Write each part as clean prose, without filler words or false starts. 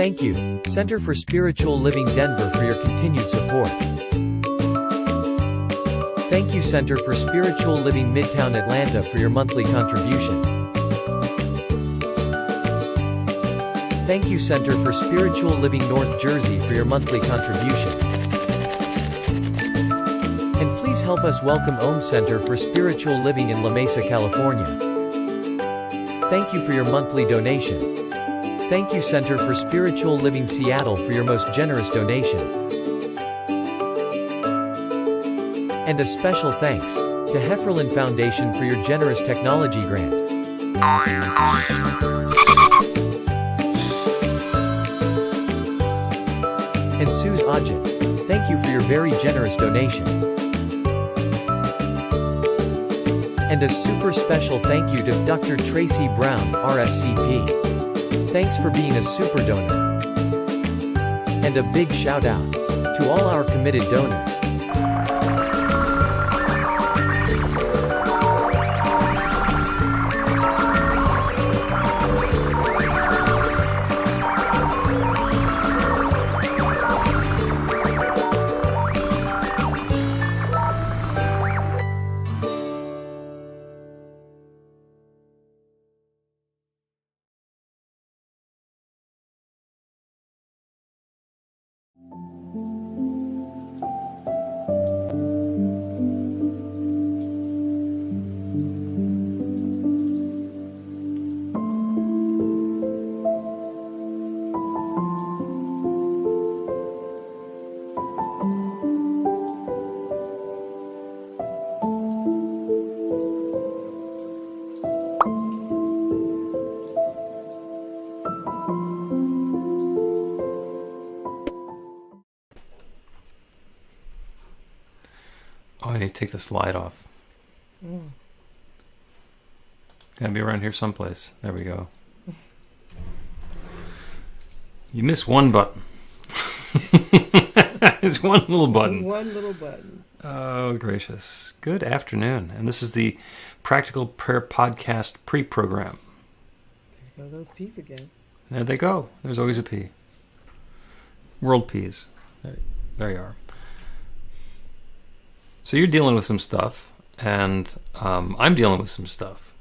Thank you, Center for Spiritual Living Denver, for your continued support. Thank you, Center for Spiritual Living Midtown Atlanta, for your monthly contribution. Thank you, Center for Spiritual Living North Jersey, for your monthly contribution. And please help us welcome Om Center for Spiritual Living in La Mesa, California. Thank you for your monthly donation. Thank you, Center for Spiritual Living Seattle, for your most generous donation. And a special thanks to Hefferlin Foundation for your generous technology grant. And Suze Ajit, thank you for your very generous donation. And a super special thank you to Dr. Tracy Brown, RSCP. Thanks for being a super donor. And a big shout out to all our committed donors. Oh, I need to take the slide off. Gotta be around here someplace. There we go. You missed one button. It's one little button. One little button. Oh, gracious. Good afternoon. And this is the Practical Prayer Podcast pre-program. There go those P's again. There they go. There's always a P. World P's. There you are. So you're dealing with some stuff, and I'm dealing with some stuff.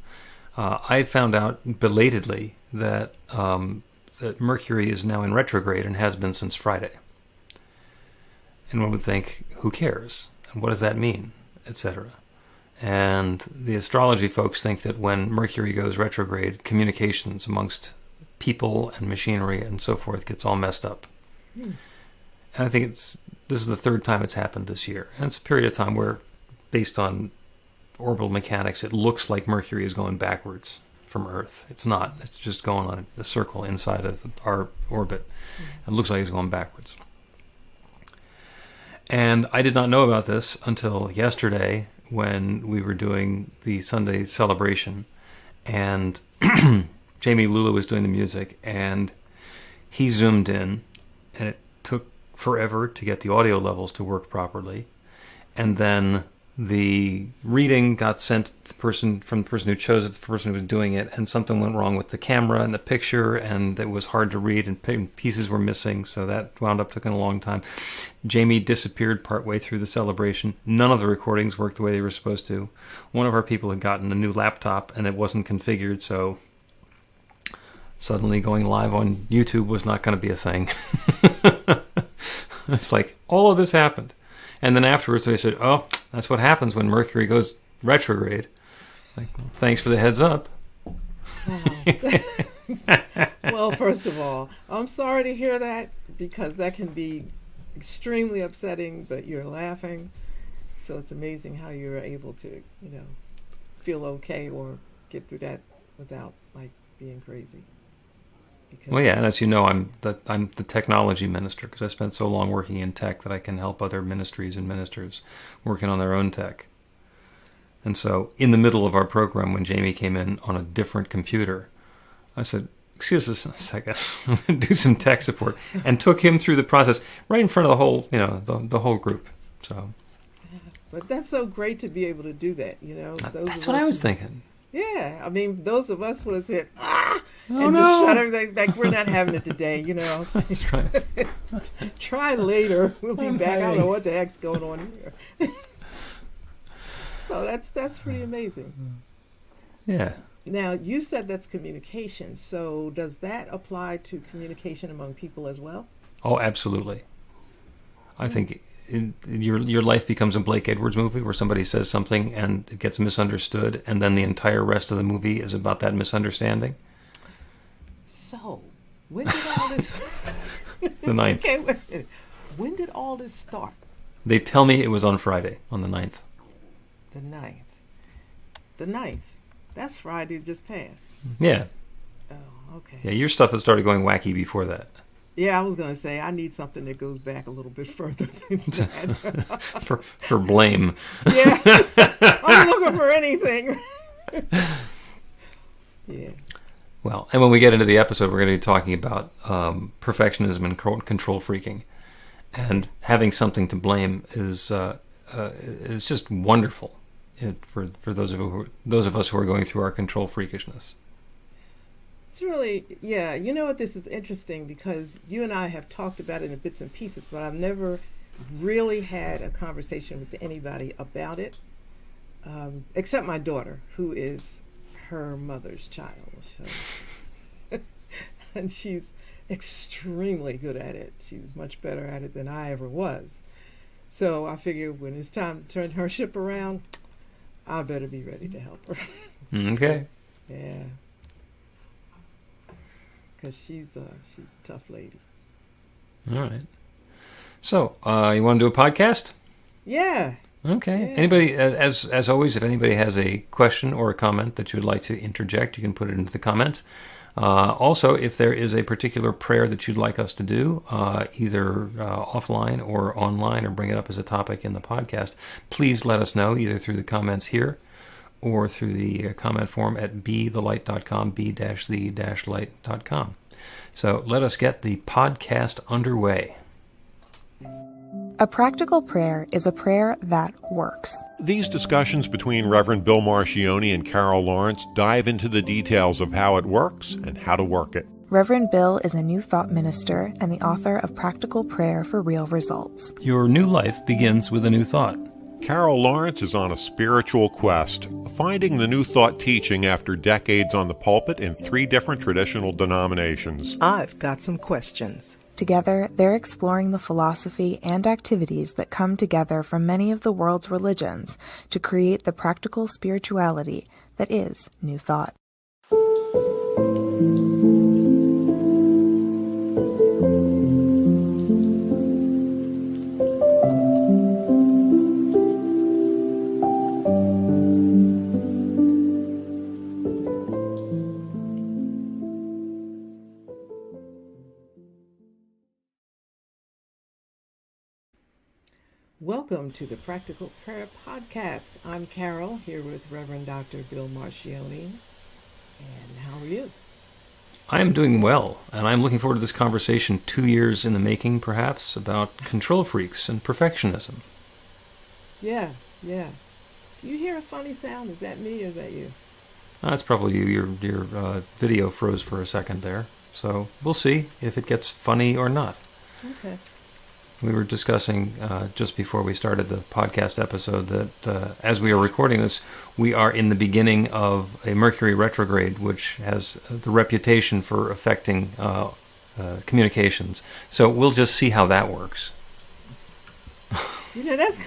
I found out belatedly that that Mercury is now in retrograde and has been since Friday. And one would think, who cares? And what does that mean? Etc. And the astrology folks think that when Mercury goes retrograde, communications amongst people and machinery and so forth gets all messed up. And I think this is the third time it's happened this year. And it's a period of time where, based on orbital mechanics, it looks like Mercury is going backwards from Earth. It's not. It's just going on a circle inside of our orbit. It looks like it's going backwards. And I did not know about this until yesterday when we were doing the Sunday celebration. And Jamie Lula was doing the music, and he zoomed in, and it took forever to get the audio levels to work properly. And then the reading got sent to the person who chose it, the person who was doing it, and something went wrong with the camera and the picture, and it was hard to read, and pieces were missing, so that wound up taking a long time. Jamie disappeared partway through the celebration. None of the recordings worked the way they were supposed to. One of our people had gotten a new laptop, and it wasn't configured, so suddenly going live on YouTube was not going to be a thing. It's like, all of this happened. And then afterwards they said, oh, that's what happens when Mercury goes retrograde. Like, well, thanks for the heads up. Well, first of all, I'm sorry to hear that, because that can be extremely upsetting, but you're laughing. So it's amazing how you're able to, feel okay or get through that without, being crazy. Well, yeah, and as you know, I'm the technology minister, because I spent so long working in tech that I can help other ministries and ministers working on their own tech. And so in the middle of our program, when Jamie came in on a different computer, I said, excuse us a second, I'm going to do some tech support, and took him through the process right in front of the whole, the whole group. So, but that's so great to be able to do that, That's what I was thinking. Yeah, I mean, those of us would have said, ah, Oh, and just no. shut everything, like, we're not having it today, you know. That's right. Try later. We'll be I'm back. I don't hiding. know what the heck's going on here. So that's pretty amazing. Yeah. Now, you said that's communication. So does that apply to communication among people as well? Oh, absolutely. I think your life becomes a Blake Edwards movie where somebody says something and it gets misunderstood, and then the entire rest of the movie is about that misunderstanding. So, when did all this... The 9th. Okay, wait a minute. When did all this start? They tell me it was on Friday, on the 9th. The 9th. The 9th. That's Friday just passed. Yeah. Oh, okay. Yeah, your stuff has started going wacky before that. Yeah, I was going to say, I need something that goes back a little bit further than that. for blame. Yeah. I'm looking for anything. Yeah. Well, and when we get into the episode, we're going to be talking about perfectionism and control freaking. And having something to blame is just wonderful for those of us who are going through our control freakishness. It's really, yeah, you know what, this is interesting because you and I have talked about it in bits and pieces, but I've never really had a conversation with anybody about it, except my daughter, who is her mother's child. So. And she's extremely good at it. She's much better at it than I ever was. So I figured when it's time to turn her ship around, I better be ready to help her. Okay. Yeah. Because she's a tough lady. All right. So, you want to do a podcast? Yeah. Okay. Yeah. Anybody, as always, if anybody has a question or a comment that you would like to interject, you can put it into the comments. Also, if there is a particular prayer that you'd like us to do, either offline or online, or bring it up as a topic in the podcast, please let us know either through the comments here or through the comment form at bethelight.com, b-the-light.com. So let us get the podcast underway. A practical prayer is a prayer that works. These discussions between Reverend Bill Marchiony and Carol Lawrence dive into the details of how it works and how to work it. Reverend Bill is a New Thought minister and the author of Practical Prayer for Real Results. Your new life begins with a new thought. Carol Lawrence is on a spiritual quest, finding the New Thought teaching after decades on the pulpit in 3 different traditional denominations. I've got some questions. Together, they're exploring the philosophy and activities that come together from many of the world's religions to create the practical spirituality that is New Thought. Welcome to the Practical Prayer Podcast. I'm Carol, here with Reverend Dr. Bill Marchiony. And how are you? I am doing well, and I'm looking forward to this conversation 2 years in the making, perhaps, about control freaks and perfectionism. Yeah. Do you hear a funny sound? Is that me or is that you? That's probably you. Your video froze for a second there. So we'll see if it gets funny or not. Okay. We were discussing just before we started the podcast episode that as we are recording this, we are in the beginning of a Mercury retrograde, which has the reputation for affecting communications. So we'll just see how that works. You know, that's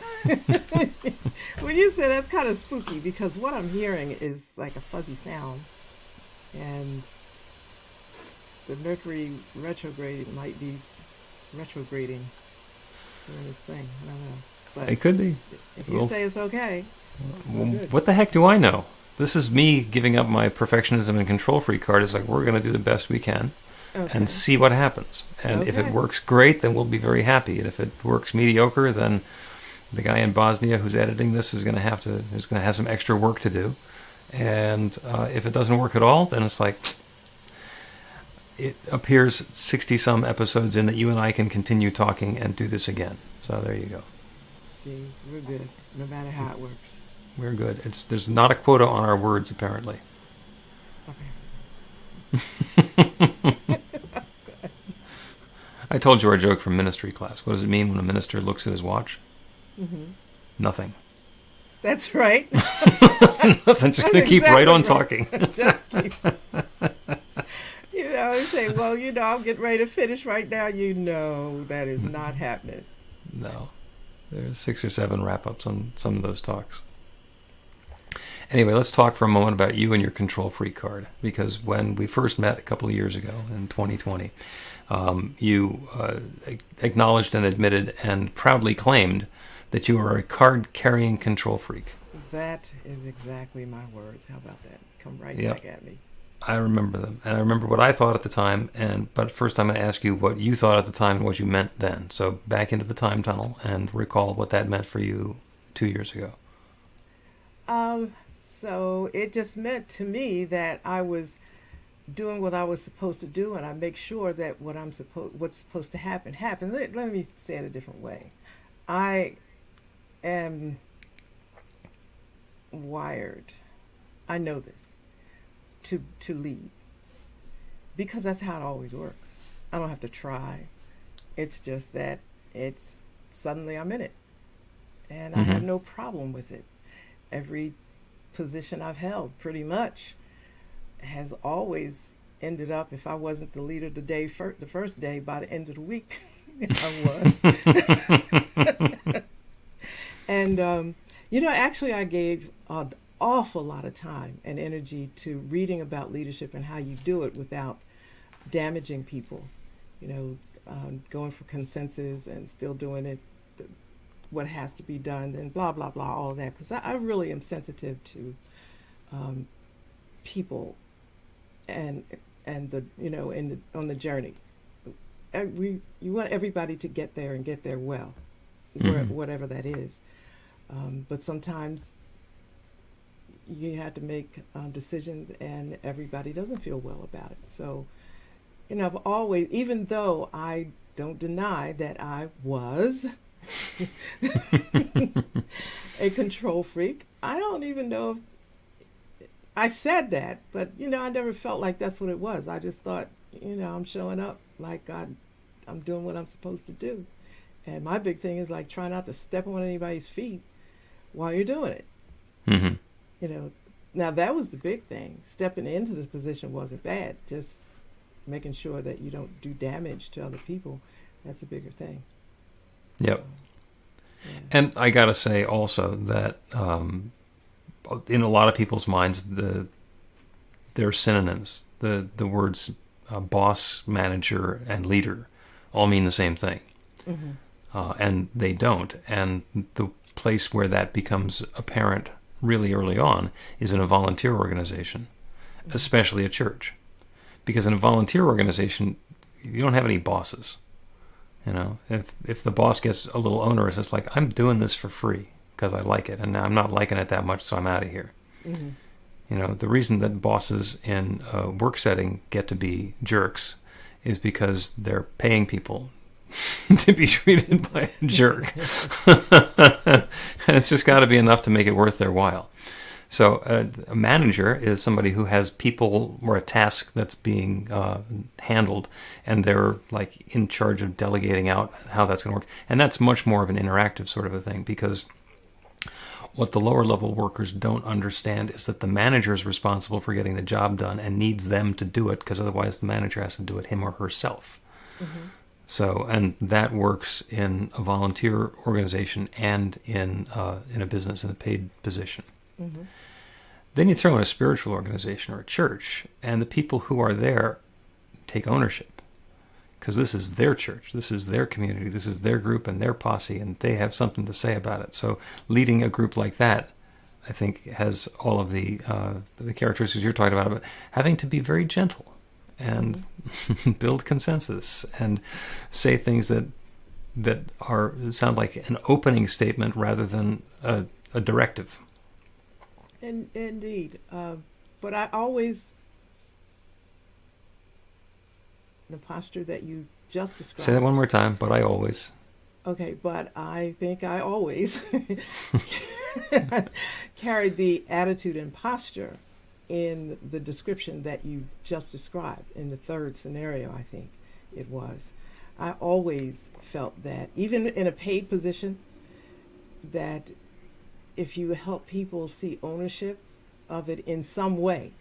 when you say that's kind of spooky because what I'm hearing is like a fuzzy sound, and the Mercury retrograde might be retrograding during this thing. I don't know, but It could be. if you say it's okay, we're good. What the heck do I know? This is me giving up my perfectionism and control freak card. It's like, we're going to do the best we can Okay. and see what happens. And if Okay. it works great, then we'll be very happy. And if it works mediocre, then the guy in Bosnia who's editing this is going to have some extra work to do. And if it doesn't work at all, then it's like, it appears 60-some episodes in that you and I can continue talking and do this again. So there you go. See, we're good, no matter how it works. We're good. There's not a quota on our words, apparently. Okay. I told you our joke from ministry class. What does it mean when a minister looks at his watch? Mm-hmm. Nothing. That's right. Nothing. Just going to keep right on talking. Just keep. You say, well, I'm getting ready to finish right now. That is not happening. No. There's 6 or 7 wrap-ups on some of those talks. Anyway, let's talk for a moment about you and your control freak card. Because when we first met a couple of years ago in 2020, you acknowledged and admitted and proudly claimed that you are a card-carrying control freak. That is exactly my words. How about that? Come right Yep. back at me. I remember them. And I remember what I thought at the time. But first I'm going to ask you what you thought at the time and what you meant then. So back into the time tunnel and recall what that meant for you 2 years ago. So it just meant to me that I was doing what I was supposed to do, and I make sure that what's supposed to happen happens. Let me say it a different way. I am wired, I know this, to lead, because that's how it always works. I don't have to try. It's just that it's suddenly I'm in it, and I have no problem with it. Every position I've held pretty much has always ended up, if I wasn't the leader the first day, by the end of the week I was. And actually I gave an awful lot of time and energy to reading about leadership and how you do it without damaging people, going for consensus and still doing it what has to be done, and blah blah blah, all of that, because I really am sensitive to people and the on the journey. You want everybody to get there and get there well, whatever that is, but sometimes you have to make decisions and everybody doesn't feel well about it. So I've always, even though I don't deny that I was a control freak, I don't even know if I said that, but I never felt like that's what it was. I just thought, I'm showing up like I'm doing what I'm supposed to do. And my big thing is like try not to step on anybody's feet while you're doing it. Now that was the big thing. Stepping into this position wasn't bad. Just making sure that you don't do damage to other people, that's a bigger thing. Yep. Yeah. And I got to say also that in a lot of people's minds, they're synonyms. The words boss, manager, and leader all mean the same thing. And they don't. And the place where that becomes apparent really early on is in a volunteer organization, especially a church. Because in a volunteer organization, you don't have any bosses. If the boss gets a little onerous, it's like, I'm doing this for free because I like it, and now I'm not liking it that much, so I'm out of here. The reason that bosses in a work setting get to be jerks is because they're paying people to be treated by a jerk. And it's just got to be enough to make it worth their while. So a manager is somebody who has people or a task that's being handled, and they're like in charge of delegating out how that's going to work. And that's much more of an interactive sort of a thing, because what the lower level workers don't understand is that the manager is responsible for getting the job done and needs them to do it, because otherwise the manager has to do it him or herself. So, and that works in a volunteer organization and in a business, in a paid position. Then you throw in a spiritual organization or a church, and the people who are there take ownership, because this is their church, this is their community, this is their group and their posse, and they have something to say about it. So leading a group like that, I think, has all of the characteristics you're talking about having to be very gentle and build consensus and say things that sound like an opening statement rather than a directive. Indeed. But I always, the posture that you just described. Say that one more time, but I always. Okay, but I think I always carried the attitude and posture in the description that you just described in the third scenario, I think it was. I always felt that, even in a paid position, that if you help people see ownership of it in some way,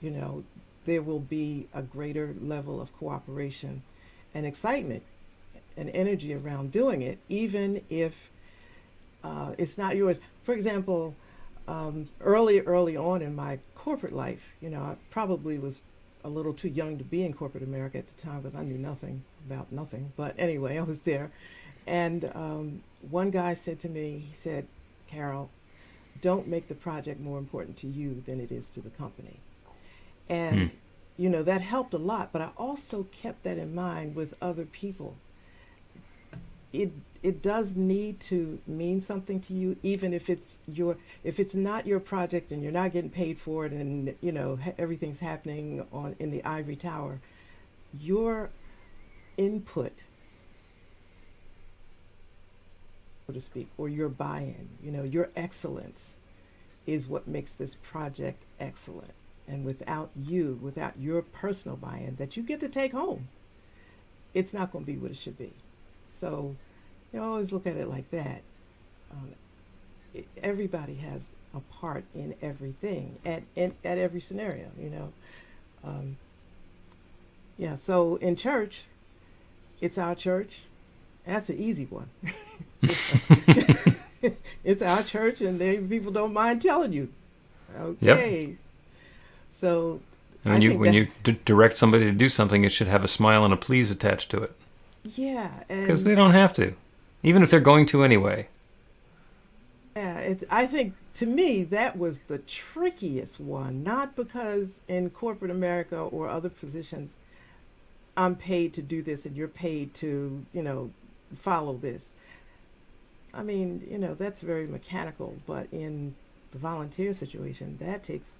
you know, there will be a greater level of cooperation and excitement and energy around doing it, even if it's not yours. For example, early on in my corporate life, you know, I probably was a little too young to be in corporate America at the time because I knew nothing about nothing. But anyway, I was there. And one guy said to me, he said, "Carol, don't make the project more important to you than it is to the company." And, you know, that helped a lot. But I also kept that in mind with other people. It does need to mean something to you, even if it's not your project and you're not getting paid for it, and you know everything's happening in the ivory tower. Your input, so to speak, or your buy-in, you know, your excellence is what makes this project excellent. And without your personal buy-in that you get to take home, it's not going to be what it should be. So, you know, I always look at it like that. Everybody has a part in everything, at every scenario, you know. Yeah, so in church, it's our church. That's the easy one. It's our church, and people don't mind telling you. Okay. Yep. So when you direct somebody to do something, it should have a smile and a please attached to it. Yeah, because they don't have to, even if they're going to anyway. Yeah, I think to me that was the trickiest one. Not because in corporate America or other positions, I'm paid to do this and you're paid to, you know, follow this. I mean, you know, that's very mechanical. But in the volunteer situation, that takes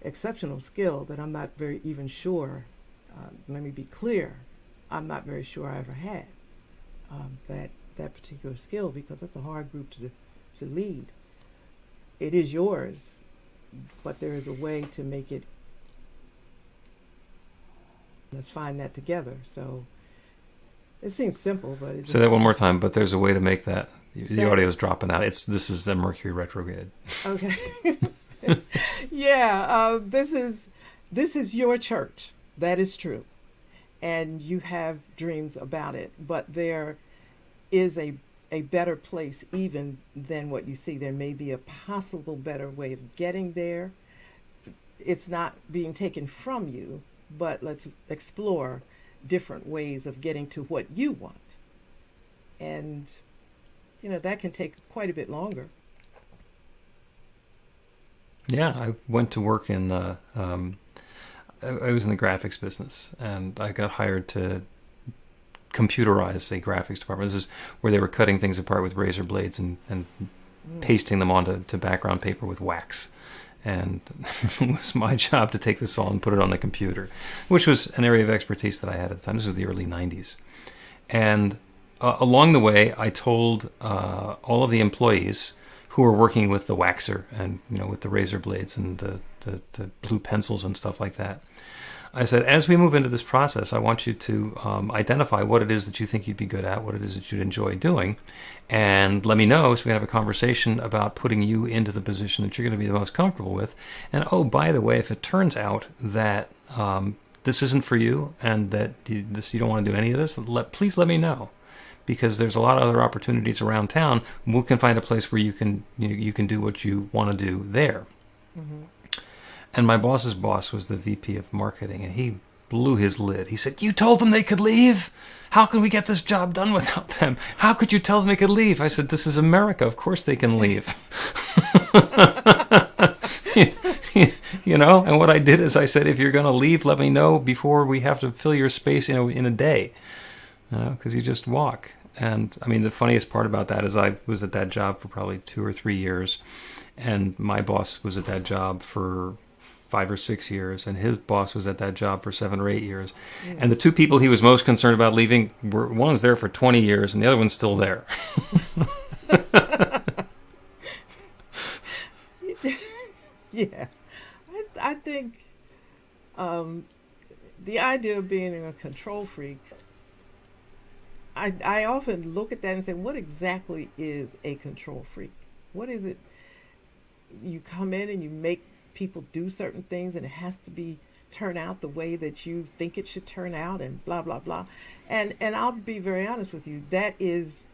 exceptional skill that I'm not very even sure. Let me be clear. I'm not very sure I ever had that particular skill, because it's a hard group to lead. It is yours, but there is a way to make it. Let's find that together. So it seems simple, but say that one more time. But there's a way to make that. The audio's dropping out. This is the Mercury retrograde. Okay. Yeah. This is your church. That is true. And you have dreams about it, but there is a better place even than what you see. There may be a possible better way of getting there. It's not being taken from you, but let's explore different ways of getting to what you want. And, you know, that can take quite a bit longer. Yeah, I went to work in I was in the graphics business, and I got hired to computerize a graphics department. This is where they were cutting things apart with razor blades and pasting them onto background paper with wax. And it was my job to take this all and put it on the computer, which was an area of expertise that I had at the time. This was the early 90s. And along the way, I told all of the employees who were working with the waxer and, you know, with the razor blades and the blue pencils and stuff like that, I said, as we move into this process, I want you to identify what it is that you think you'd be good at, what it is that you'd enjoy doing, and let me know so we can have a conversation about putting you into the position that you're going to be the most comfortable with. And oh, by the way, if it turns out that this isn't for you and that you don't want to do any of this, please let me know, because there's a lot of other opportunities around town. We can find a place where you can do what you want to do there. Mm-hmm. And my boss's boss was the VP of marketing, and he blew his lid. He said, "You told them they could leave? How can we get this job done without them? How could you tell them they could leave?" I said, "This is America. Of course they can leave." You know, and what I did is I said, if you're going to leave, let me know before we have to fill your space in a day. Because you just walk. And I mean, the funniest part about that is I was at that job for probably 2 or 3 years, and my boss was at that job for 5 or 6 years, and his boss was at that job for 7 or 8 years. And the two people he was most concerned about leaving were, one's there for 20 years and the other one's still there. Yeah, I think the idea of being a control freak, I often look at that and say, what exactly is a control freak? What is it? You come in and you make people do certain things, and it has to turn out the way that you think it should turn out, and blah blah blah. And I'll be very honest with you, that's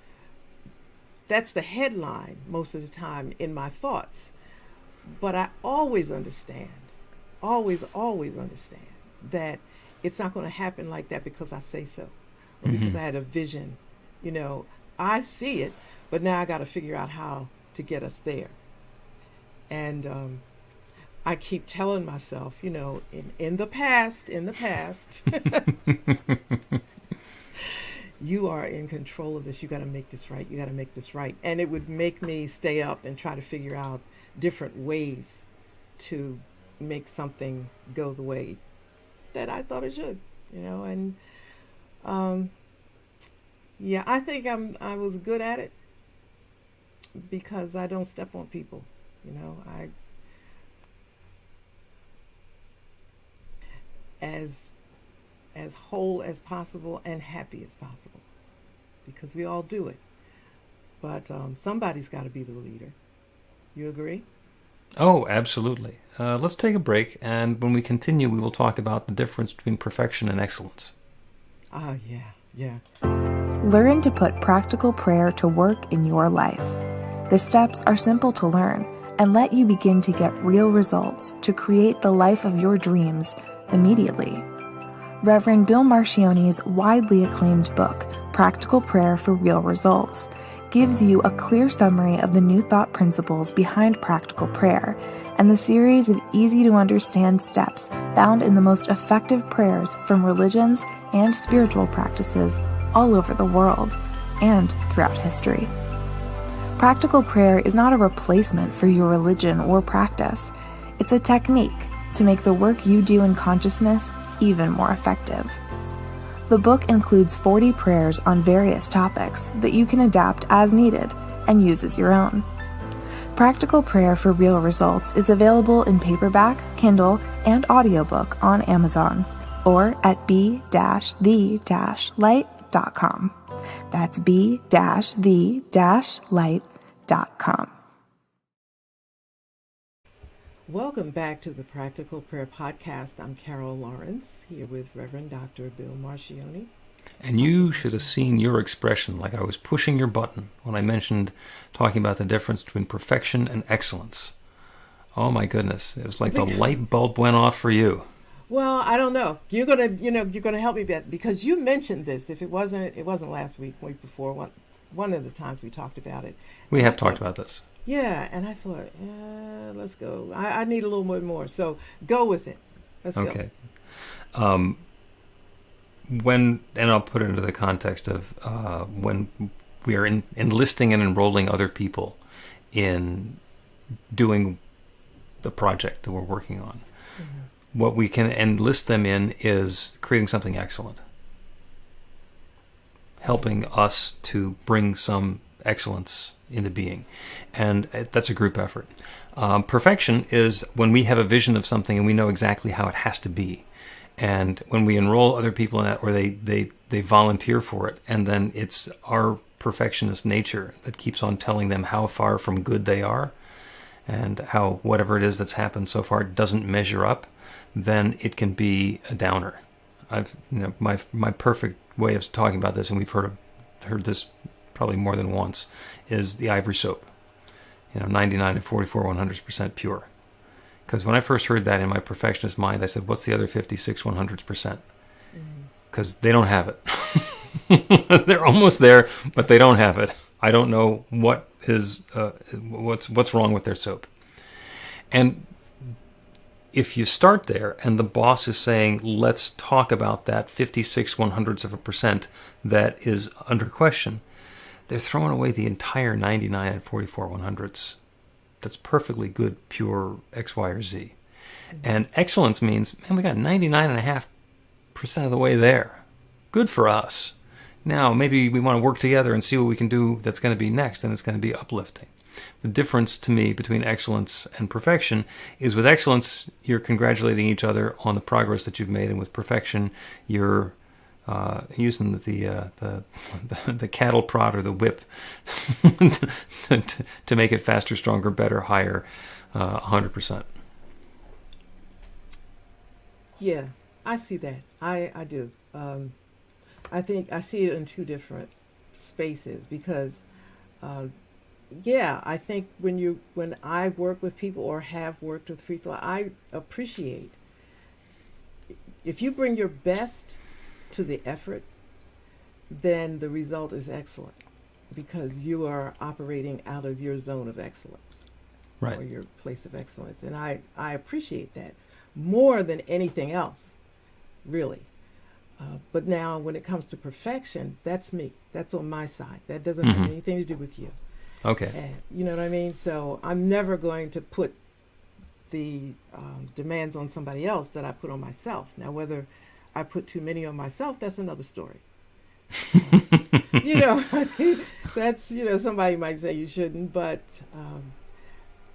the headline most of the time in my thoughts. But I always understand that it's not going to happen like that because I say so, or because I had a vision. I see it, but now I got to figure out how to get us there. And I keep telling myself, in the past, you are in control of this. You got to make this right. You got to make this right. And it would make me stay up and try to figure out different ways to make something go the way that I thought it should, and I think I was good at it because I don't step on people, I as whole as possible and happy as possible, because we all do it, but somebody's got to be the leader. You agree? Oh, absolutely. Let's take a break, and when we continue, we will talk about the difference between perfection and excellence. Yeah. Learn to put practical prayer to work in your life. The steps are simple to learn and let you begin to get real results to create the life of your dreams immediately. Reverend Bill Marchiony's widely acclaimed book, Practical Prayer for Real Results, gives you a clear summary of the New Thought principles behind practical prayer and the series of easy-to-understand steps found in the most effective prayers from religions and spiritual practices all over the world and throughout history. Practical prayer is not a replacement for your religion or practice. It's a technique to make the work you do in consciousness even more effective. The book includes 40 prayers on various topics that you can adapt as needed and use as your own. Practical Prayer for Real Results is available in paperback, Kindle, and audiobook on Amazon or at b-the-light.com. That's b-the-light.com. Welcome back to the Practical Prayer Podcast. I'm Carol Lawrence, here with Reverend Dr. Bill Marchiony. And you should have seen your expression like I was pushing your button when I mentioned talking about the difference between perfection and excellence. Oh my goodness, it was like the light bulb went off for you. Well, I don't know. You're gonna help me a bit because you mentioned this. If it wasn't last week, week before, one of the times we talked about it. We have talked about this. Yeah, and I thought, let's go. I need a little bit more, so go with it. Let's go. Okay. And I'll put it into the context of when we are enlisting and enrolling other people in doing the project that we're working on. Mm-hmm. What we can enlist them in is creating something excellent, helping us to bring some excellence into being. And that's a group effort. Perfection is when we have a vision of something and we know exactly how it has to be. And when we enroll other people in that, or they volunteer for it, and then it's our perfectionist nature that keeps on telling them how far from good they are, and how whatever it is that's happened so far doesn't measure up, then it can be a downer. My perfect way of talking about this, and we've heard this probably more than once, is the ivory soap. 99 and 44/100% pure. Because when I first heard that in my perfectionist mind, I said, what's the other 56/100%? Because they don't have it. They're almost there, but they don't have it. I don't know what's wrong with their soap. And if you start there and the boss is saying, let's talk about that 56/100% that is under question, they're throwing away the entire 99 and 44/100s. That's perfectly good, pure X, Y, or Z. And excellence means, man, we got 99.5% of the way there. Good for us. Now, maybe we want to work together and see what we can do that's going to be next, and it's going to be uplifting. The difference to me between excellence and perfection is with excellence, you're congratulating each other on the progress that you've made, and with perfection, you're using the cattle prod or the whip to make it faster, stronger, better, higher, 100%. Yeah, I see that. I do. I think I see it in two different spaces because, I think when I work with people or have worked with people, I appreciate if you bring your best to the effort, then the result is excellent because you are operating out of your zone of excellence, right, or your place of excellence, and I appreciate that more than anything else, really. But now when it comes to perfection, that's me. That's on my side. That doesn't have anything to do with you. Okay. And, you know what I mean? So I'm never going to put the demands on somebody else that I put on myself. Now, whether I put too many on myself, that's another story. That's, somebody might say you shouldn't, but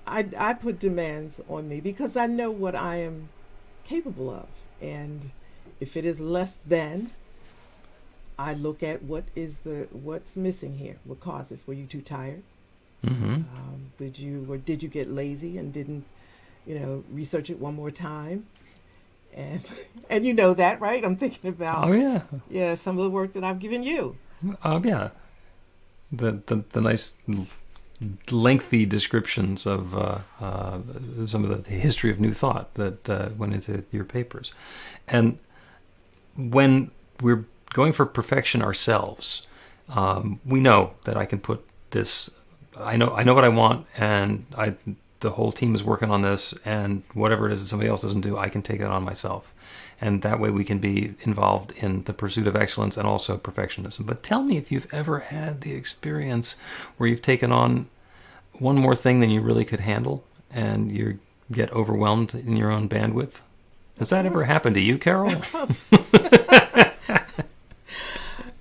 I put demands on me because I know what I am capable of. And if it is less than, I look at what's missing here, what caused this. Were you too tired? Did you get lazy and didn't, research it one more time? And you know that, right? I'm thinking about some of the work that I've given you. The nice lengthy descriptions of some of the history of New Thought that went into your papers. And when we're going for perfection ourselves, we know that I can put this. I know what I want, and the whole team is working on this, and whatever it is that somebody else doesn't do, I can take it on myself. And that way we can be involved in the pursuit of excellence and also perfectionism. But tell me if you've ever had the experience where you've taken on one more thing than you really could handle, and you get overwhelmed in your own bandwidth. Has that ever happened to you, Carol?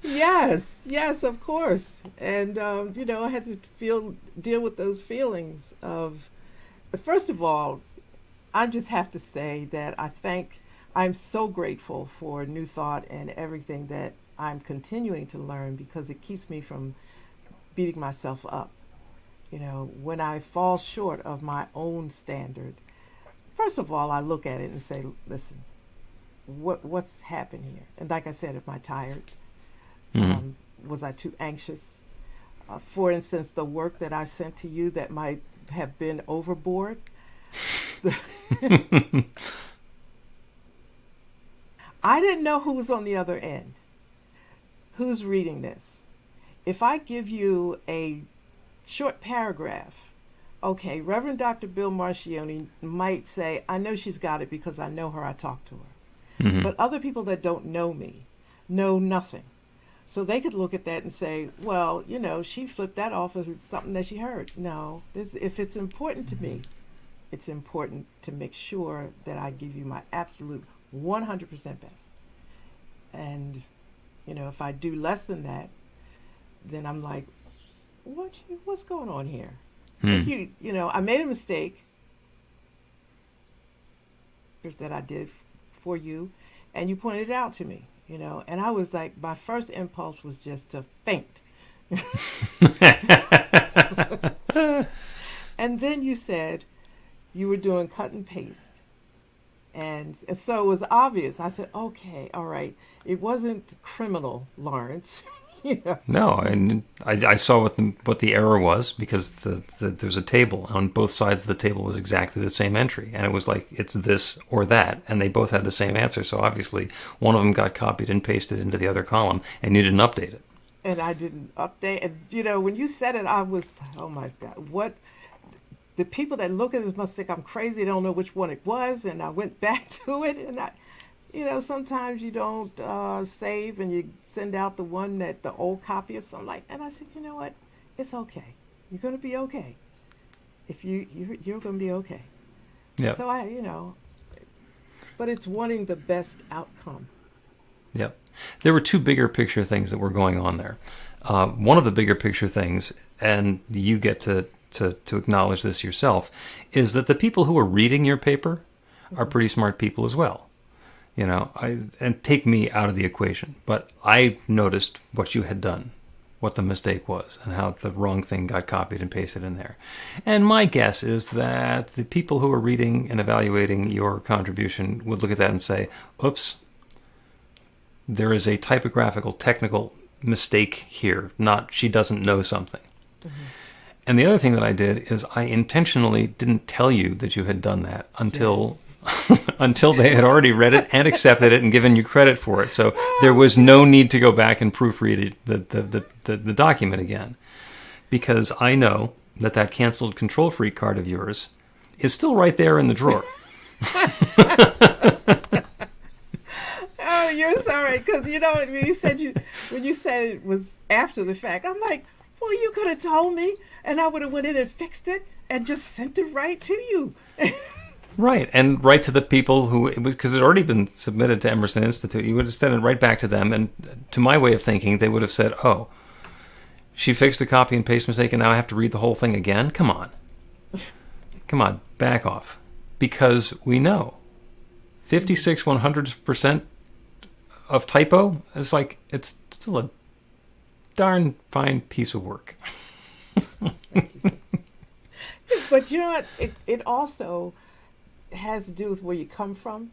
Yes, of course. And, I had to deal with those feelings of, first of all, I just have to say that I'm so grateful for New Thought and everything that I'm continuing to learn because it keeps me from beating myself up. When I fall short of my own standard, first of all, I look at it and say, listen, what's happened here? And like I said, am I tired? Was I too anxious? For instance, the work that I sent to you that might have been overboard. I didn't know who was on the other end. Who's reading this? If I give you a short paragraph, okay, Reverend Dr. Bill Marchiony might say, I know she's got it because I know her, I talked to her. But other people that don't know me know nothing. So they could look at that and say, well, she flipped that off as something that she heard. No, if it's important to me, it's important to make sure that I give you my absolute 100% best. And, if I do less than that, then I'm like, what's going on here? Like I made a mistake that I did for you, and you pointed it out to me. And I was like, my first impulse was just to faint. And then you said you were doing cut and paste. And so it was obvious. I said, okay, all right. It wasn't criminal, Lawrence. No, and I saw what the error was because there's a table. On both sides of the table was exactly the same entry. And it was like, it's this or that. And they both had the same answer. So obviously, one of them got copied and pasted into the other column, and you didn't update it. And I didn't update. And, when you said it, I was, oh, my God. What? The people that look at this must think I'm crazy. They don't know which one it was. And I went back to it, and sometimes you don't save and you send out the old copy or something like that. And I said, you know what? It's okay. You're going to be okay. If you're going to be okay. Yeah. So but it's wanting the best outcome. Yep. There were two bigger picture things that were going on there. One of the bigger picture things, and you get to acknowledge this yourself, is that the people who are reading your paper are pretty smart people as well. And take me out of the equation, but I noticed what you had done, what the mistake was, and how the wrong thing got copied and pasted in there. And my guess is that the people who are reading and evaluating your contribution would look at that and say, oops, there is a typographical, technical mistake here, not she doesn't know something. Mm-hmm. And the other thing that I did is I intentionally didn't tell you that you had done that until until they had already read it and accepted it and given you credit for it. So there was no need to go back and proofread the document again, because I know that canceled Control Freak card of yours is still right there in the drawer. Oh, you're sorry, because when you said it was after the fact, I'm like, well, you could have told me, and I would have went in and fixed it and just sent it right to you. Right, and right to the people who, because it had already been submitted to Emerson Institute, you would have sent it right back to them, and to my way of thinking, they would have said, oh, she fixed a copy and paste mistake, and now I have to read the whole thing again? Come on. Come on, back off. Because we know 56/100% of typo is like, it's still a darn fine piece of work. But you know what? It also has to do with where you come from,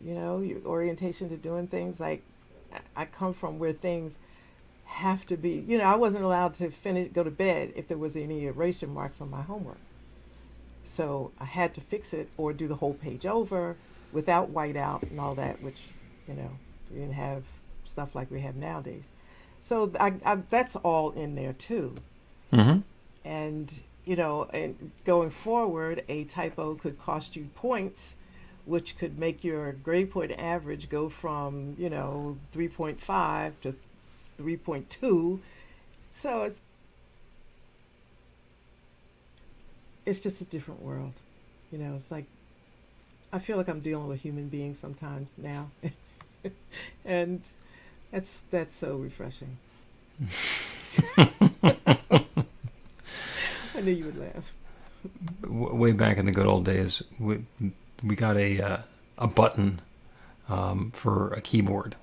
your orientation to doing things. Like, I come from where things have to be, I wasn't allowed to go to bed if there was any erasure marks on my homework. So I had to fix it or do the whole page over without whiteout and all that, which, we didn't have stuff like we have nowadays. So I that's all in there too. Mm-hmm. And, and going forward, a typo could cost you points, which could make your grade point average go from, 3.5 to 3.2. So it's just a different world. It's like, I feel like I'm dealing with human beings sometimes now. And that's so refreshing. I knew you would laugh. Way back in the good old days, we got a button for a keyboard,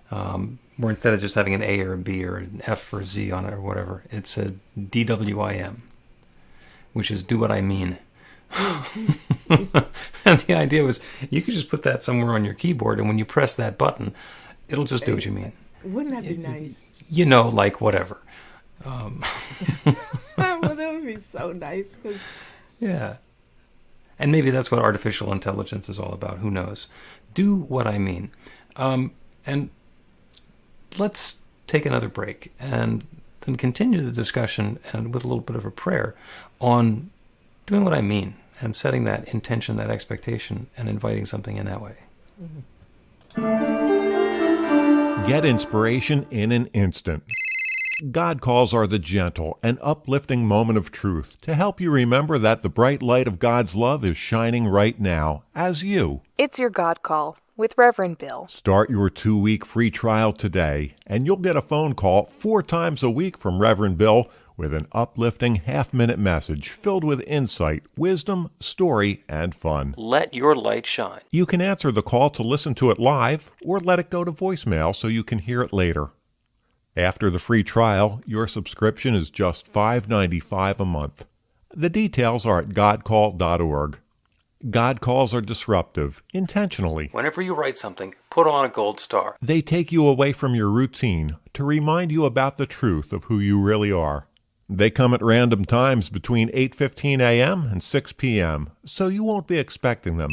where instead of just having an A or a B or an F or a Z on it or whatever, it said DWIM, which is do what I mean. And the idea was you could just put that somewhere on your keyboard, and when you press that button, it'll just do what you mean. Wouldn't that be nice? Like whatever. Well, that would be so nice. Yeah. And maybe that's what artificial intelligence is all about. Who knows? Do what I mean. And let's take another break and then continue the discussion, and with a little bit of a prayer on doing what I mean and setting that intention, that expectation, and inviting something in that way. Mm-hmm. Get inspiration in an instant. God calls are the gentle and uplifting moment of truth to help you remember that the bright light of God's love is shining right now as you. It's your God Call with Reverend Bill. Start your 2-week free trial today, and you'll get a phone call 4 times a week from Reverend Bill with an uplifting half-minute message filled with insight, wisdom, story, and fun. Let your light shine. You can answer the call to listen to it live or let it go to voicemail so you can hear it later. After the free trial, your subscription is just $5.95 a month. The details are at godcall.org. God calls are disruptive, intentionally. Whenever you write something, put on a gold star. They take you away from your routine to remind you about the truth of who you really are. They come at random times between 8:15 a.m. and 6 p.m., so you won't be expecting them.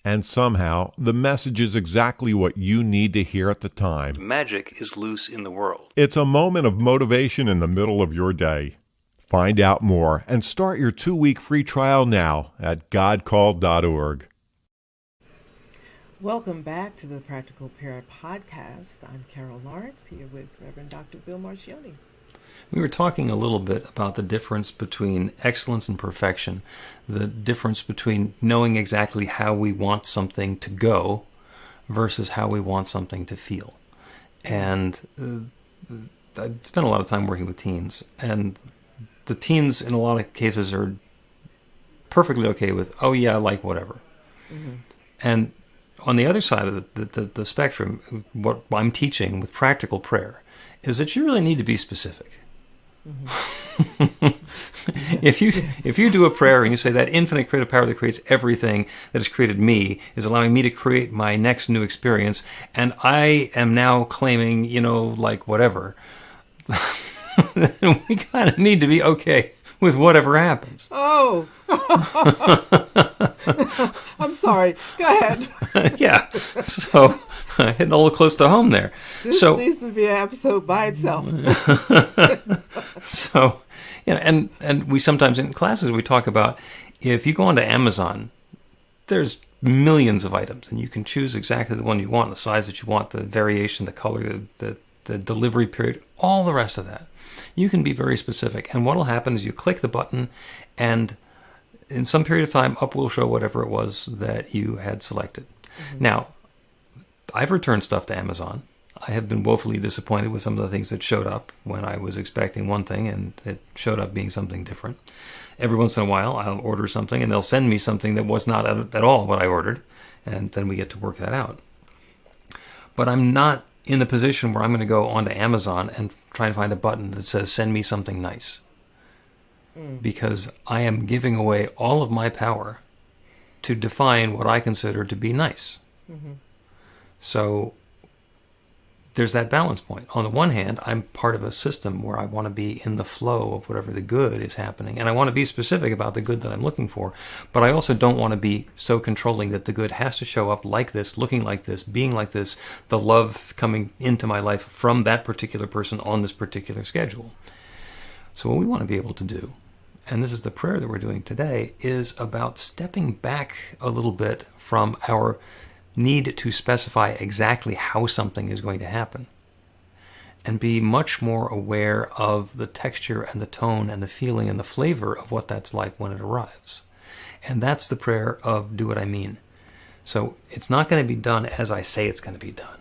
And somehow, the message is exactly what you need to hear at the time. Magic is loose in the world. It's a moment of motivation in the middle of your day. Find out more and start your 2-week free trial now at godcall.org. Welcome back to the Practical Prayer Podcast. I'm Carol Lawrence, here with Reverend Dr. Bill Marchiony. We were talking a little bit about the difference between excellence and perfection, the difference between knowing exactly how we want something to go versus how we want something to feel. And I spent a lot of time working with teens, and the teens in a lot of cases are perfectly okay with, oh yeah, I like whatever. Mm-hmm. And on the other side of the spectrum, what I'm teaching with practical prayer is that you really need to be specific. Mm-hmm. If you do a prayer and you say that infinite creative power that creates everything that has created me is allowing me to create my next new experience, and I am now claiming, like whatever, then we kind of need to be okay with whatever happens. Oh, I'm sorry. Go ahead. Yeah, so hitting a little close to home there. This needs to be an episode by itself. So, and we sometimes in classes we talk about, if you go onto Amazon, there's millions of items, and you can choose exactly the one you want, the size that you want, the variation, the color, the delivery period, all the rest of that. You can be very specific, and what will happen is you click the button, and in some period of time, up will show whatever it was that you had selected. Mm-hmm. Now, I've returned stuff to Amazon. I have been woefully disappointed with some of the things that showed up when I was expecting one thing, and it showed up being something different. Every once in a while, I'll order something, and they'll send me something that was not at all what I ordered, and then we get to work that out. But I'm not in the position where I'm going to go onto Amazon and try to find a button that says, send me something nice. Because I am giving away all of my power to define what I consider to be nice. Mm-hmm. So there's that balance point. On the one hand, I'm part of a system where I want to be in the flow of whatever the good is happening, and I want to be specific about the good that I'm looking for, but I also don't want to be so controlling that the good has to show up like this, looking like this, being like this, the love coming into my life from that particular person on this particular schedule. So what we want to be able to do, and this is the prayer that we're doing today, is about stepping back a little bit from our need to specify exactly how something is going to happen, and be much more aware of the texture and the tone and the feeling and the flavor of what that's like when it arrives. And that's the prayer of do what I mean. So it's not going to be done as I say it's going to be done.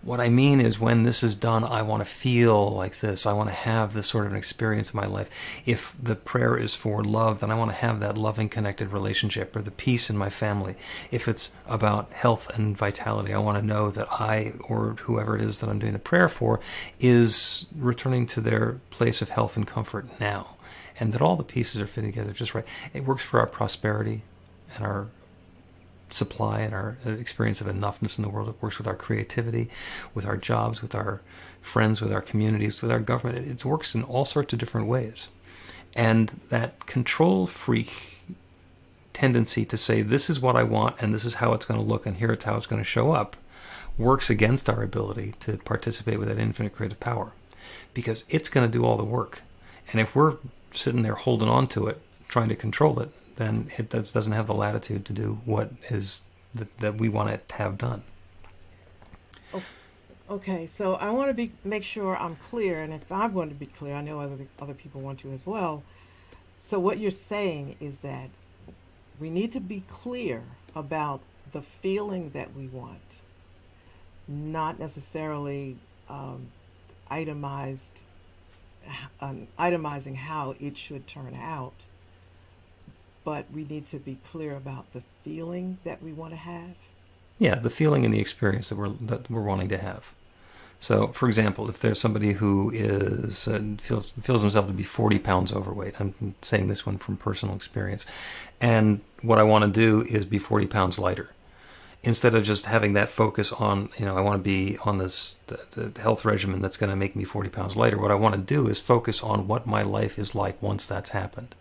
What I mean is, when this is done, I want to feel like this. I want to have this sort of an experience in my life. If the prayer is for love, then I want to have that loving, connected relationship, or the peace in my family. If it's about health and vitality, I want to know that I, or whoever it is that I'm doing the prayer for, is returning to their place of health and comfort now, and that all the pieces are fitting together just right. It works for our prosperity and our supply and our experience of enoughness in the world. It works with our creativity, with our jobs, with our friends, with our communities, with our government. It works in all sorts of different ways. And that control freak tendency to say, this is what I want, and this is how it's going to look, and here's how it's going to show up, works against our ability to participate with that infinite creative power, because it's going to do all the work. And if we're sitting there holding on to it, trying to control it, then it doesn't have the latitude to do what is that we want it to have done. Okay, so I want to make sure I'm clear, and if I'm going to be clear, I know other people want to as well. So what you're saying is that we need to be clear about the feeling that we want, not necessarily itemizing how it should turn out. But we need to be clear about the feeling that we want to have. Yeah, the feeling and the experience that we're wanting to have. So, for example, if there's somebody who is feels himself to be 40 pounds overweight, I'm saying this one from personal experience, and what I want to do is be 40 pounds lighter. Instead of just having that focus on, I want to be on this the health regimen that's going to make me 40 pounds lighter, what I want to do is focus on what my life is like once that's happened.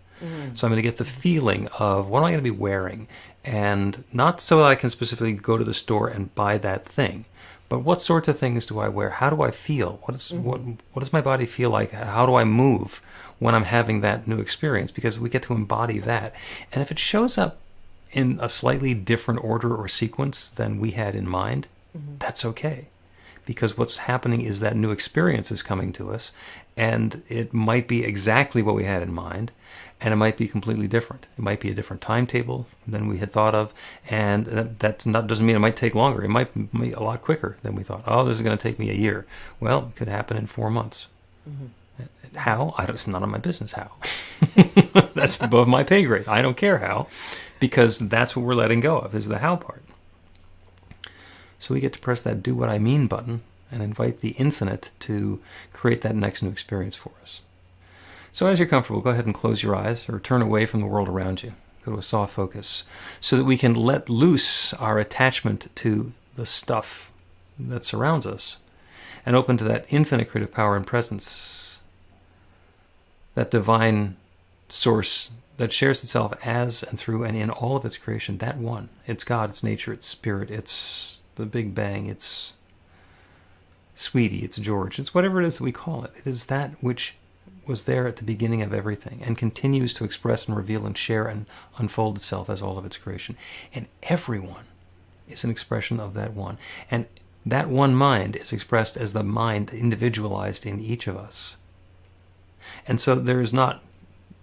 So I'm going to get the feeling of what am I going to be wearing, and not so that I can specifically go to the store and buy that thing, but what sorts of things do I wear? How do I feel? What does my body feel like? How do I move when I'm having that new experience? Because we get to embody that. And if it shows up in a slightly different order or sequence than we had in mind, that's okay. because what's happening is that new experience is coming to us, and it might be exactly what we had in mind, and it might be completely different. It might be a different timetable than we had thought of, and doesn't mean it might take longer. It might be a lot quicker than we thought. Oh, this is going to take me a year. Well, it could happen in 4 months. Mm-hmm. How? It's none of my business how. That's above my pay grade. I don't care how, because that's what we're letting go of, is the how part. So we get to press that do what I mean button and invite the infinite to create that next new experience for us. So as you're comfortable, go ahead and close your eyes or turn away from the world around you. Go to a soft focus so that we can let loose our attachment to the stuff that surrounds us and open to that infinite creative power and presence, that divine source that shares itself as and through and in all of its creation, that one. It's God, it's nature, it's spirit, it's the Big Bang, it's Sweetie, it's George, it's whatever it is that we call it. It is that which was there at the beginning of everything and continues to express and reveal and share and unfold itself as all of its creation. And everyone is an expression of that one. And that one mind is expressed as the mind individualized in each of us. And so there is not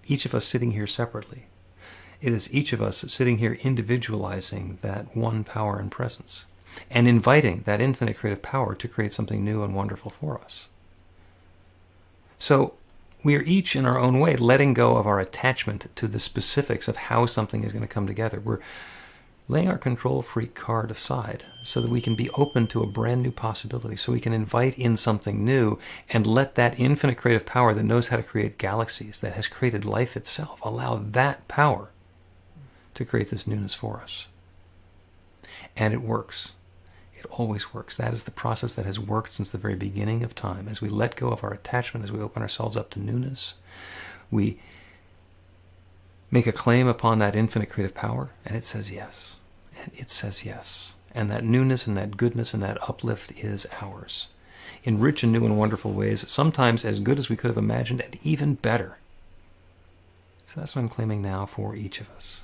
each of us sitting here separately. It is each of us sitting here individualizing that one power and presence, and inviting that infinite creative power to create something new and wonderful for us. So we are each in our own way letting go of our attachment to the specifics of how something is going to come together. We're laying our control freak card aside so that we can be open to a brand new possibility, so we can invite in something new and let that infinite creative power that knows how to create galaxies, that has created life itself, allow that power to create this newness for us. And it works. It always works. That is the process that has worked since the very beginning of time. As we let go of our attachment, as we open ourselves up to newness, we make a claim upon that infinite creative power, and it says yes. And it says yes. And that newness and that goodness and that uplift is ours, in rich and new and wonderful ways, sometimes as good as we could have imagined, and even better. So that's what I'm claiming now for each of us.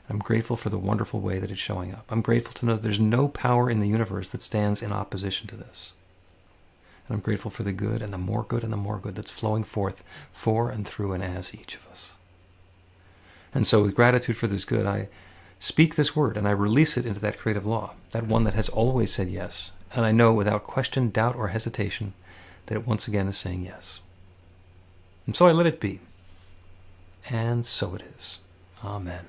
I'm grateful for the wonderful way that it's showing up. I'm grateful to know that there's no power in the universe that stands in opposition to this. And I'm grateful for the good and the more good and the more good that's flowing forth for and through and as each of us. And so with gratitude for this good, I speak this word and I release it into that creative law, that one that has always said yes. And I know without question, doubt, or hesitation that it once again is saying yes. And so I let it be. And so it is. Amen.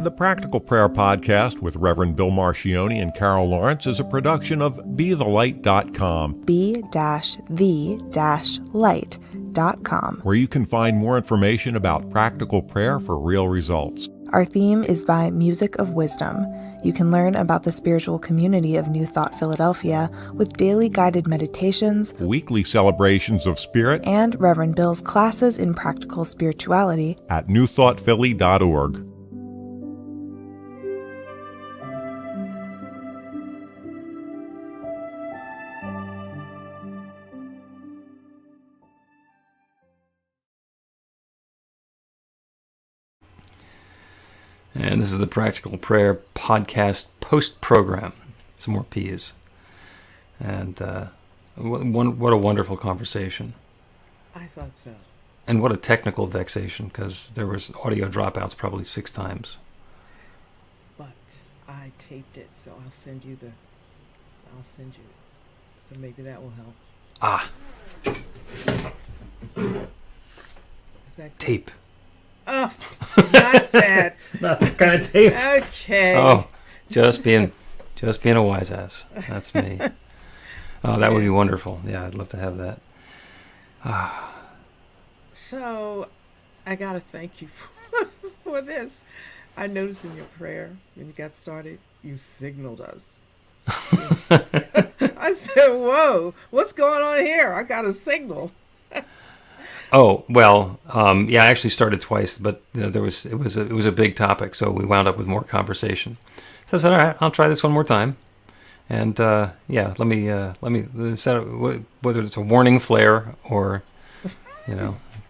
The Practical Prayer Podcast with Reverend Bill Marchiony and Carol Lawrence is a production of BeTheLight.com. be-the-light.com, where you can find more information about practical prayer for real results. Our theme is by Music of Wisdom. You can learn about the spiritual community of New Thought Philadelphia with daily guided meditations, Weekly celebrations of spirit, and Reverend Bill's classes in practical spirituality at newthoughtphilly.org. And this is the Practical Prayer Podcast post-program. Some more P's. And what a wonderful conversation. I thought so. And what a technical vexation, because there was audio dropouts probably 6 times. But I taped it, so I'll send you it. So maybe that will help. Ah, Is that good? tape. Oh, not that. Not that kind of tape. Okay. Oh, just being a wise ass. That's me. Oh, that would be wonderful. Yeah, I'd love to have that. So, I gotta thank you for this. I noticed in your prayer when you got started, you signaled us. I said, "Whoa, what's going on here? I got a signal." Oh, well, yeah, I actually started twice, but it was a big topic, so we wound up with more conversation. So I said, all right, I'll try this one more time, and yeah, let me set up, whether it's a warning flare or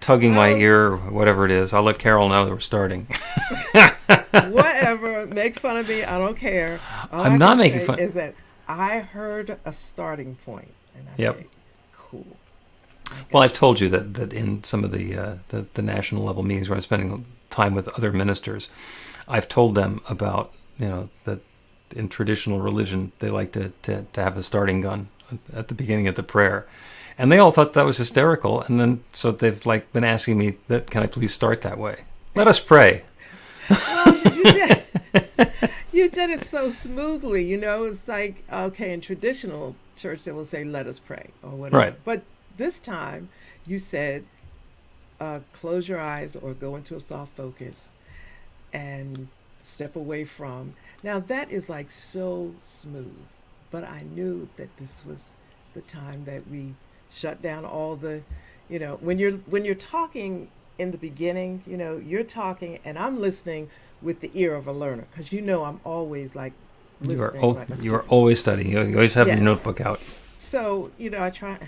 tugging my ear or whatever it is. I'll let Carol know that we're starting. Whatever, make fun of me. I don't care. All I'm I not can making say fun. Is that I heard a starting point, and I Yep. said, cool. Well, I've told you that in some of the national level meetings where I'm spending time with other ministers, I've told them about, that in traditional religion they like to have the starting gun at the beginning of the prayer, and they all thought that was hysterical. And then so they've like been asking me that, can I please start that way? Let us pray. Well, you did. You did it so smoothly. It's like, okay, in traditional church they will say, "Let us pray," or whatever. Right. But this time you said, close your eyes or go into a soft focus and step away from. Now that is like so smooth, but I knew that this was the time that we shut down all the, when you're talking in the beginning, you're talking and I'm listening with the ear of a learner, because I'm always like listening. You are always studying. You always have Yes. your notebook out. So, I try,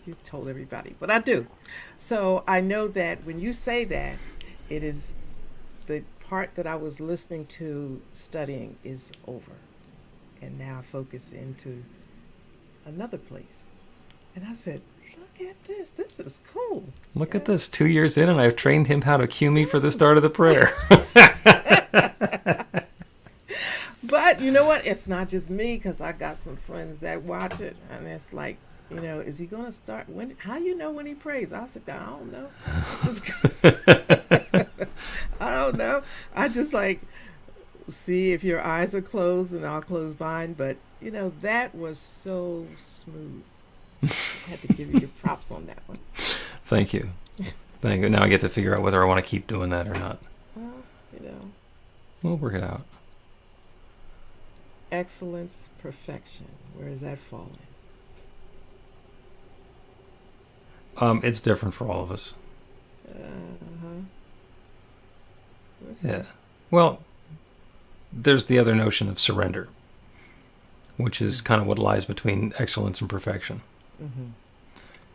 you told everybody, but I do. So I know that when you say that, it is the part that I was listening to studying is over. And now I focus into another place. And I said, look at this. This is cool. Look at this. 2 years in, and I've trained him how to cue me for the start of the prayer. But you know what? It's not just me, because I got some friends that watch it, and it's like, is he going to start? When? How you know when he prays? I said, I don't know. I don't know. I just like see if your eyes are closed, and I'll close mine. But that was so smooth. I had to give you your props on that one. Thank you. Thank you. Now I get to figure out whether I want to keep doing that or not. Well, We'll work it out. excellence, perfection. Where does that fall in? It's different for all of us. Uh-huh. Yeah. Well, there's the other notion of surrender, which is kind of what lies between excellence and perfection. Mm-hmm.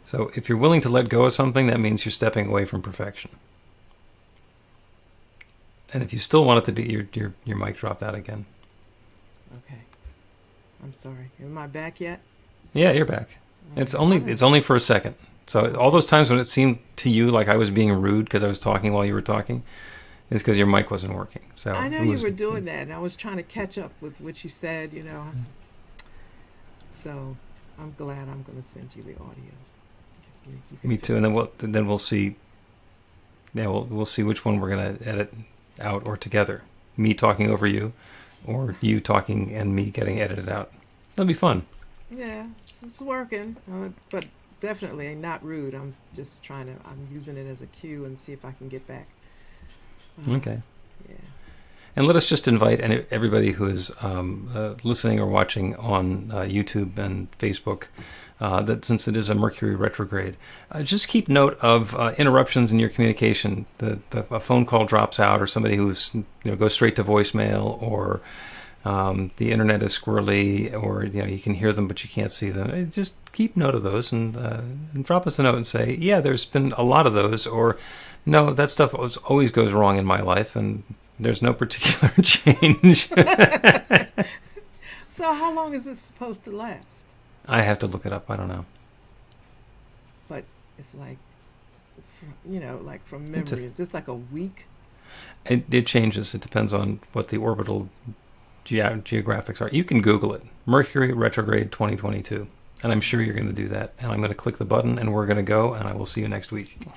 So if you're willing to let go of something, that means you're stepping away from perfection. And if you still want it to be, your mic dropped out again. Okay. I'm sorry. Am I back yet? Yeah, you're back. It's only for a second. So all those times when it seemed to you like I was being rude because I was talking while you were talking, is because your mic wasn't working. So I know you were doing that, and I was trying to catch up with what you said, So I'm glad I'm going to send you the audio. You can Me too. And then we'll see. Yeah, we'll see which one we're going to edit out or together. Me talking over you, or you talking and me getting edited out. That'll be fun. Yeah, it's working, but definitely not rude. I'm just I'm using it as a cue and see if I can get back. Okay. Yeah. And let us just invite everybody who is listening or watching on YouTube and Facebook, that since it is a Mercury retrograde, just keep note of interruptions in your communication. A phone call drops out, or somebody who's goes straight to voicemail, or the internet is squirrely, or you can hear them but you can't see them. Just keep note of those and drop us a note and say, yeah, there's been a lot of those, or no, that stuff always goes wrong in my life, and there's no particular change. So how long is this supposed to last? I have to look it up. I don't know. But it's like, like from memory. Is this like a week? It changes. It depends on what the orbital geographics are. You can Google it. Mercury retrograde 2022. And I'm sure you're going to do that. And I'm going to click the button and we're going to go, and I will see you next week.